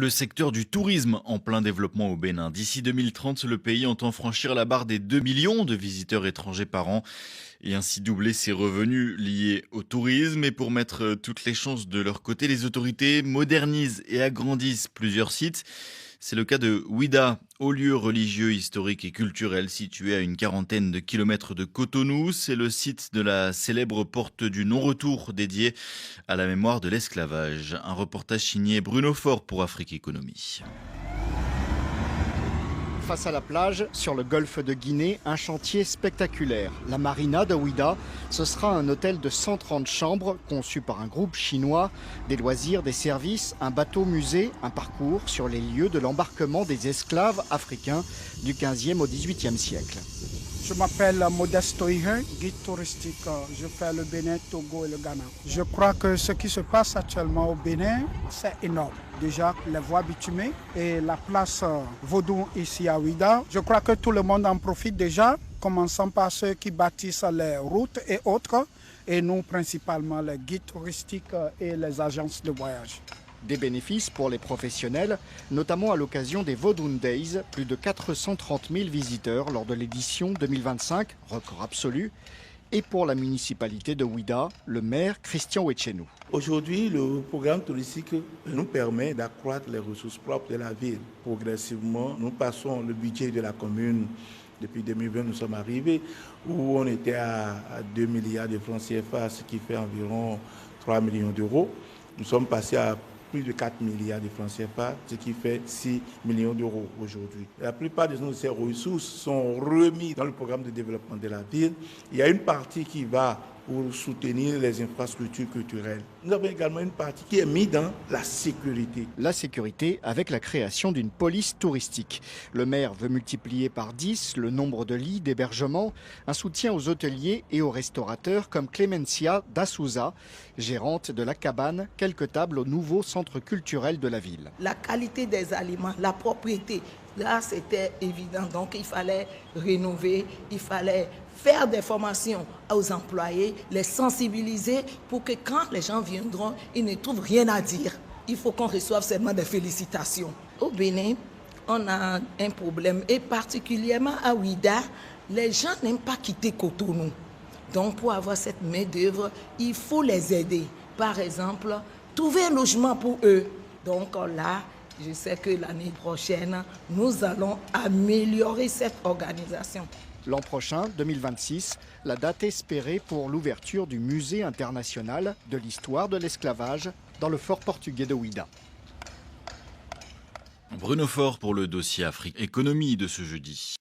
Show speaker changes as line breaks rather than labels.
Le secteur du tourisme en plein développement au Bénin. D'ici 2030, le pays entend franchir la barre des 2 millions de visiteurs étrangers par an et ainsi doubler ses revenus liés au tourisme. Et pour mettre toutes les chances de leur côté, les autorités modernisent et agrandissent plusieurs sites. C'est le cas de Ouida, haut lieu religieux, historique et culturel situé à une quarantaine de kilomètres de Cotonou. C'est le site de la célèbre porte du non-retour dédiée à la mémoire de l'esclavage. Un reportage signé Bruno Faure pour Afrique Économie.
Face à la plage, sur le golfe de Guinée, un chantier spectaculaire. La marina de Ouida, ce sera un hôtel de 130 chambres conçu par un groupe chinois. Des loisirs, des services, un bateau-musée, un parcours sur les lieux de l'embarquement des esclaves africains du 15e au 18e siècle.
Je m'appelle Modeste Toihen, guide touristique. Je fais le Bénin, Togo et le Ghana. Je crois que ce qui se passe actuellement au Bénin, c'est énorme. Déjà, les voies bitumées et la place Vaudou ici à Ouida. Je crois que tout le monde en profite déjà, commençant par ceux qui bâtissent les routes et autres, et nous principalement les guides touristiques et les agences de voyage.
Des bénéfices pour les professionnels, notamment à l'occasion des Vodun Days, plus de 430 000 visiteurs lors de l'édition 2025, record absolu. Et pour la municipalité de Ouida, le maire Christian Wetchenou.
Aujourd'hui, le programme touristique nous permet d'accroître les ressources propres de la ville. Progressivement, nous passons le budget de la commune. Depuis 2020, nous sommes arrivés où on était à 2 milliards de francs CFA, ce qui fait environ 3 millions d'euros. Nous sommes passés à plus de 4 milliards de francs CFA, ce qui fait 6 millions d'euros aujourd'hui. La plupart de ces ressources sont remises dans le programme de développement de la ville. Il y a une partie qui va pour soutenir les infrastructures culturelles. Nous avons également une partie qui est mise dans la sécurité.
La sécurité avec la création d'une police touristique. Le maire veut multiplier par 10 le nombre de lits d'hébergement, un soutien aux hôteliers et aux restaurateurs comme Clemencia D'Assouza, gérante de la cabane, quelques tables au nouveau centre culturel de la ville.
La qualité des aliments, la propriété, là c'était évident. Donc il fallait rénover, il fallait faire des formations aux employés, les sensibiliser pour que quand les gens viendront, ils ne trouvent rien à dire. Il faut qu'on reçoive seulement des félicitations. Au Bénin, on a un problème et particulièrement à Ouida, les gens n'aiment pas quitter Cotonou. Donc pour avoir cette main-d'œuvre, il faut les aider. Par exemple, trouver un logement pour eux. Donc là, je sais que l'année prochaine, nous allons améliorer cette organisation.
L'an prochain, 2026, la date espérée pour l'ouverture du musée international de l'histoire de l'esclavage dans le fort portugais de Ouida.
Bruno Faure pour le dossier Afrique Économie de ce jeudi.